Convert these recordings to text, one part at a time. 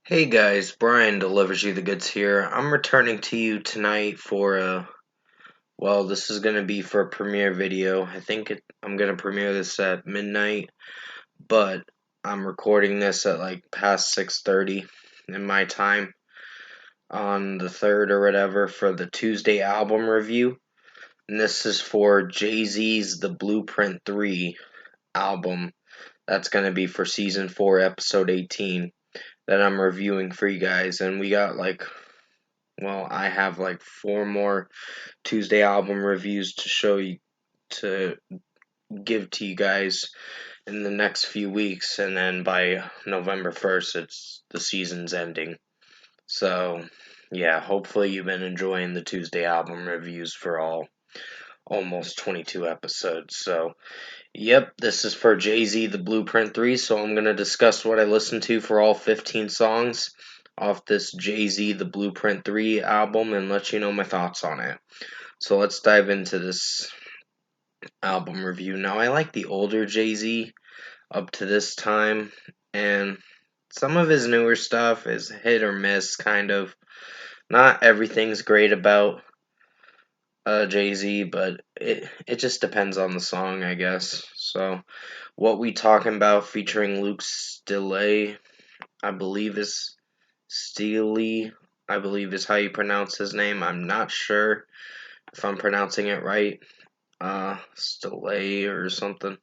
Hey guys, Brian delivers you the goods here. I'm returning to you tonight for this is gonna be for a premiere video. I'm gonna premiere this at midnight, but I'm recording this at like past 6:30 in my time on the 3rd or whatever for the Tuesday album review. And this is for Jay-Z's The Blueprint 3 album. That's gonna be for season 4, episode 18 that I'm reviewing for you guys. And I have like 4 more Tuesday album reviews to show you, to give to you guys in the next few weeks, and then by November 1st, the season's ending. So, yeah, hopefully you've been enjoying the Tuesday album reviews for almost 22 episodes. So, yep, this is for Jay-Z, The Blueprint 3, so I'm going to discuss what I listened to for all 15 songs off this Jay-Z, The Blueprint 3 album and let you know my thoughts on it. So let's dive into this album review. Now, I like the older Jay-Z up to this time, and some of his newer stuff is hit or miss, kind of. Not everything's great about Jay-Z, but it just depends on the song, I guess. So, What We Talking About featuring Luke Stille, I believe is Steely, I believe is how you pronounce his name. I'm not sure if I'm pronouncing it right. Stille or something.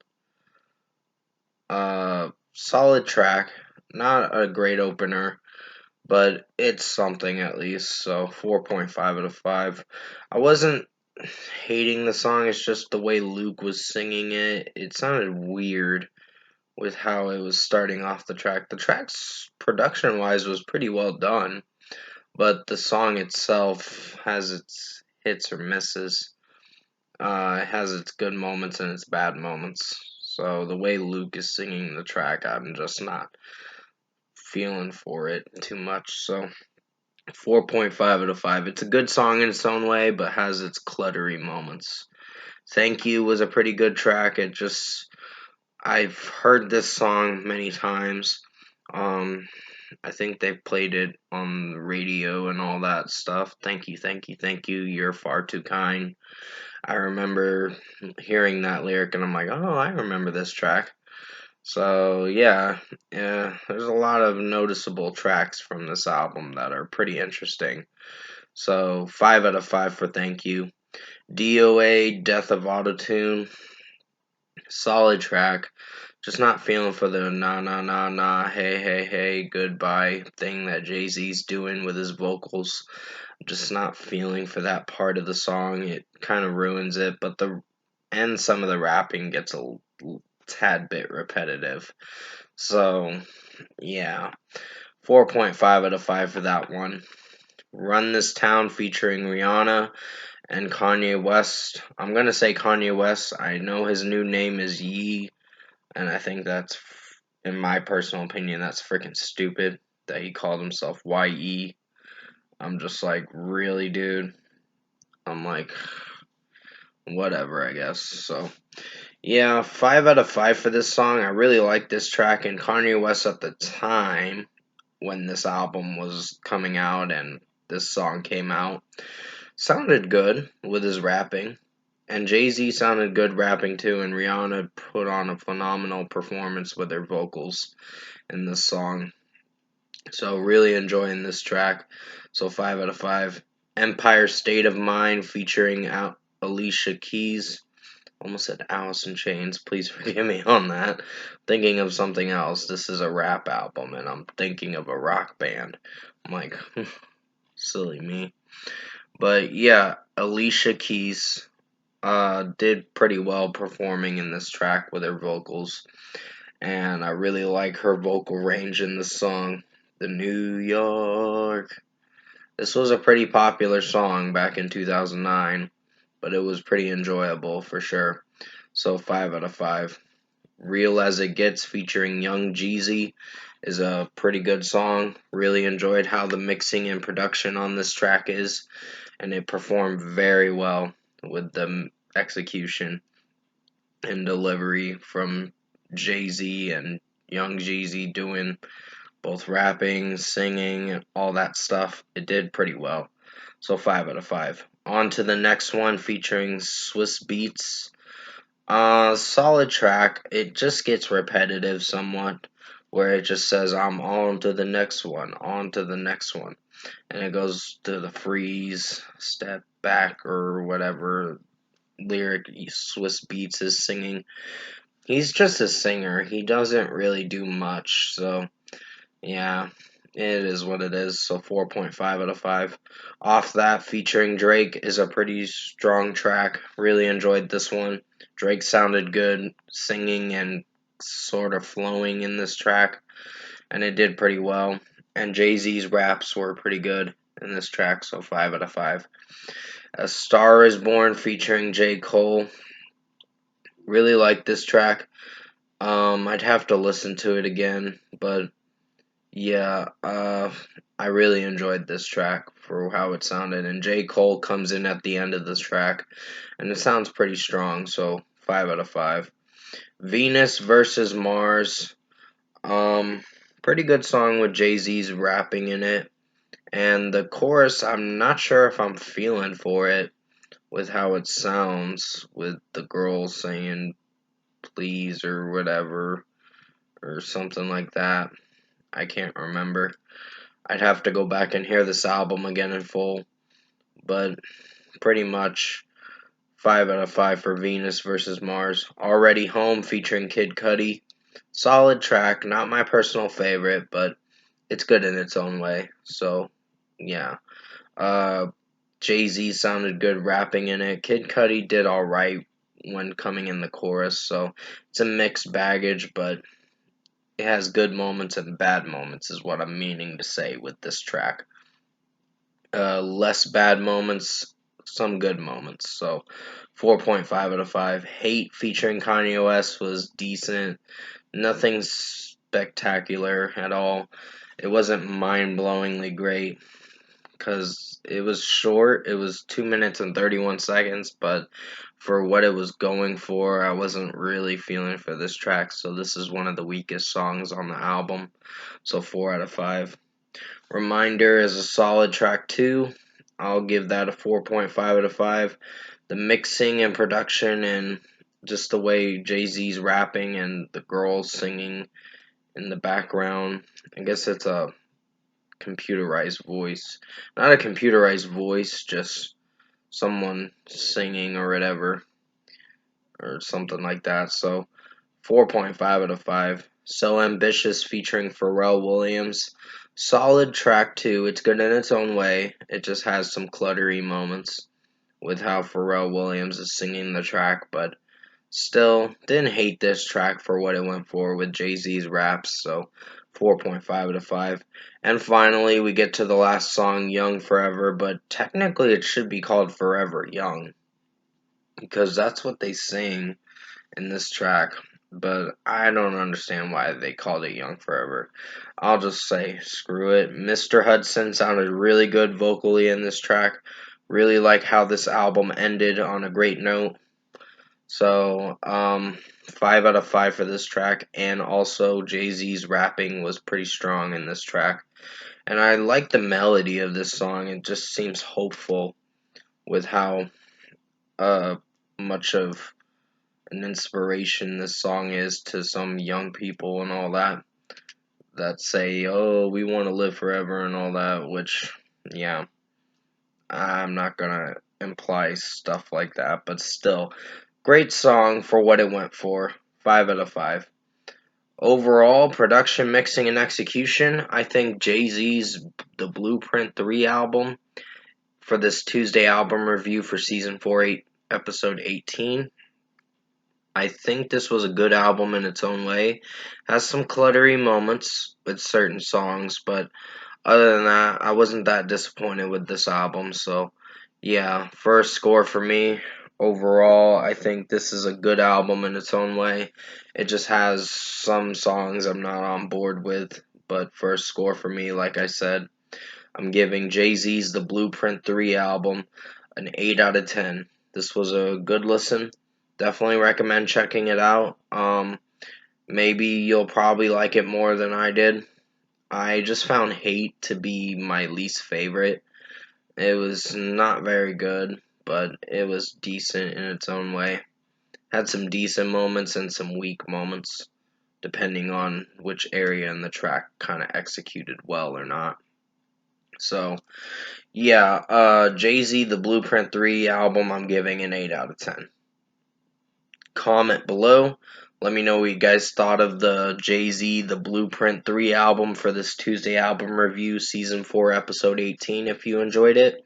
Solid track. Not a great opener, but it's something at least. So 4.5 out of 5. I wasn't hating the song, it's just the way Luke was singing it. It sounded weird with how it was starting off the track. The track's production wise was pretty well done, but the song itself has its hits or misses. It has its good moments and its bad moments. So the way Luke is singing the track, I'm just not feeling for it too much. So 4.5 out of 5. It's a good song in its own way, but has its cluttery moments. Thank You was a pretty good track. I've heard this song many times. I think they've played it on the radio and all that stuff. Thank you, thank you, thank you. You're far too kind. I remember hearing that lyric and I'm like, oh, I remember this track. So yeah, there's a lot of noticeable tracks from this album that are pretty interesting. So 5 out of 5 for Thank You. DOA, Death of Autotune, solid track. Just not feeling for the nah nah nah nah hey hey hey goodbye thing that Jay-Z's doing with his vocals. Just not feeling for that part of the song. It kind of ruins it, but some of the rapping gets a tad bit repetitive. So, yeah. 4.5 out of 5 for that one. Run This Town featuring Rihanna and Kanye West. I'm going to say Kanye West. I know his new name is Yee, and I think that's, in my personal opinion, that's freaking stupid that he called himself YE. I'm just like, really, dude? I'm like, whatever, I guess. So, yeah, 5 out of 5 for this song. I really like this track, and Kanye West at the time when this album was coming out and this song came out sounded good with his rapping. And Jay-Z sounded good rapping too, and Rihanna put on a phenomenal performance with her vocals in this song. So really enjoying this track. So 5 out of 5. Empire State of Mind featuring Alicia Keys. Almost said Alice in Chains. Please forgive me on that. Thinking of something else. This is a rap album, and I'm thinking of a rock band. I'm like, silly me. But yeah, Alicia Keys did pretty well performing in this track with her vocals, and I really like her vocal range in this song. The New York. This was a pretty popular song back in 2009, but it was pretty enjoyable for sure. So 5 out of 5. Real as It Gets featuring Young Jeezy is a pretty good song. Really enjoyed how the mixing and production on this track is, and it performed very well with the execution and delivery from Jay-Z and Young Jeezy doing both rapping, singing, all that stuff. It did pretty well. So 5 out of 5. On to the next one featuring Swiss Beats. Solid track. It just gets repetitive somewhat, where it just says, I'm on to the next one, on to the next one. And it goes to the freeze, step back, or whatever lyric Swiss Beats is singing. He's just a singer. He doesn't really do much, so yeah, it is what it is. So 4.5 out of 5. Off that, featuring Drake is a pretty strong track. Really enjoyed this one. Drake sounded good singing and sort of flowing in this track, and it did pretty well. And Jay-Z's raps were pretty good in this track, so 5 out of 5. A Star is Born featuring J. Cole. Really like this track. I'd have to listen to it again, but yeah, I really enjoyed this track for how it sounded. And J. Cole comes in at the end of this track, and it sounds pretty strong, so 5 out of 5. Venus versus Mars. Um, Pretty good song with Jay-Z's rapping in it. And the chorus, I'm not sure if I'm feeling for it with how it sounds, with the girl saying please or whatever, or something like that. I can't remember. I'd have to go back and hear this album again in full, but pretty much 5 out of 5 for Venus versus Mars. Already Home featuring Kid Cudi. Solid track, not my personal favorite, but it's good in its own way. So, yeah. Uh, Jay-Z sounded good rapping in it. Kid Cudi did alright when coming in the chorus, so it's a mixed baggage, but it has good moments and bad moments, is what I'm meaning to say with this track. Less bad moments, some good moments. So 4.5 out of 5. Hate featuring Kanye West was decent. Nothing spectacular at all. It wasn't mind-blowingly great because it was short. It was 2 minutes and 31 seconds, but for what it was going for, I wasn't really feeling for this track. So this is one of the weakest songs on the album. So 4 out of 5. Reminder is a solid track too. I'll give that a 4.5 out of 5. The mixing and production and just the way Jay-Z's rapping and the girls singing in the background. I guess it's a computerized voice. Not a computerized voice, just someone singing or whatever. Or something like that. So 4.5 out of 5. So Ambitious featuring Pharrell Williams. Solid track too. It's good in its own way. It just has some cluttery moments with how Pharrell Williams is singing the track, but still didn't hate this track for what it went for with Jay-Z's raps, so 4.5 out of 5. And finally, we get to the last song, Young Forever, but technically it should be called Forever Young because that's what they sing in this track, but I don't understand why they called it Young Forever. I'll just say, screw it. Mr. Hudson sounded really good vocally in this track. Really like how this album ended on a great note. So, 5 out of 5 for this track, and also Jay-Z's rapping was pretty strong in this track. And I like the melody of this song. It just seems hopeful with how uh, much of an inspiration this song is to some young people and all that say, oh, we want to live forever and all that, which, yeah, I'm not gonna imply stuff like that, but still, great song for what it went for. 5 out of 5. Overall, production, mixing, and execution, I think Jay-Z's The Blueprint 3 album for this Tuesday album review for Season 4, Episode 18. I think this was a good album in its own way. Has some cluttery moments with certain songs, but other than that, I wasn't that disappointed with this album. So, yeah, first score for me. Overall, I think this is a good album in its own way. It just has some songs I'm not on board with, but first score for me, like I said, I'm giving Jay-Z's The Blueprint 3 album an 8 out of 10. This was a good listen. Definitely recommend checking it out. Maybe you'll probably like it more than I did. I just found Hate to be my least favorite. It was not very good, but it was decent in its own way. Had some decent moments and some weak moments, depending on which area in the track kind of executed well or not. So, yeah, Jay-Z, the Blueprint 3 album, I'm giving an 8 out of 10. Comment below. Let me know what you guys thought of the Jay-Z, the Blueprint 3 album for this Tuesday album review, Season 4, Episode 18, if you enjoyed it.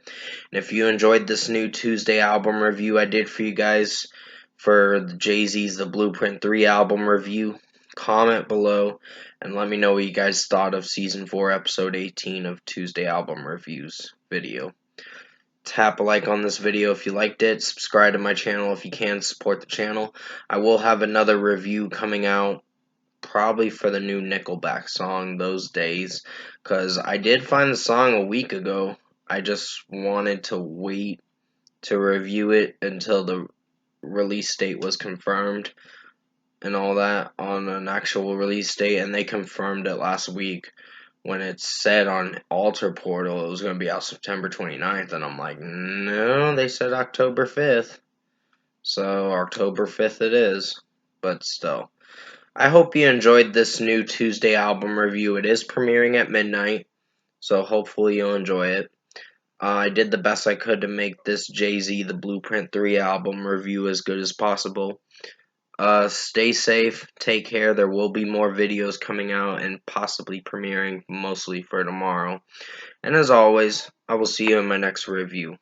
And if you enjoyed this new Tuesday album review I did for you guys for Jay-Z's The Blueprint 3 album review, comment below and let me know what you guys thought of Season 4, Episode 18 of Tuesday album reviews video. Tap a like on this video if you liked it. Subscribe to my channel if you can. Support the channel. I will have another review coming out probably for the new Nickelback song, Those Days, because I did find the song a week ago. I just wanted to wait to review it until the release date was confirmed and all that on an actual release date, and they confirmed it last week when it said on Alter Portal it was going to be out September 29th, and I'm like, no, they said October 5th. So October 5th it is. But still, I hope you enjoyed this new Tuesday album review. It is premiering at midnight, so hopefully you'll enjoy it. I did the best I could to make this Jay-Z The Blueprint 3 album review as good as possible. Stay safe, take care. There will be more videos coming out and possibly premiering mostly for tomorrow. And as always, I will see you in my next review.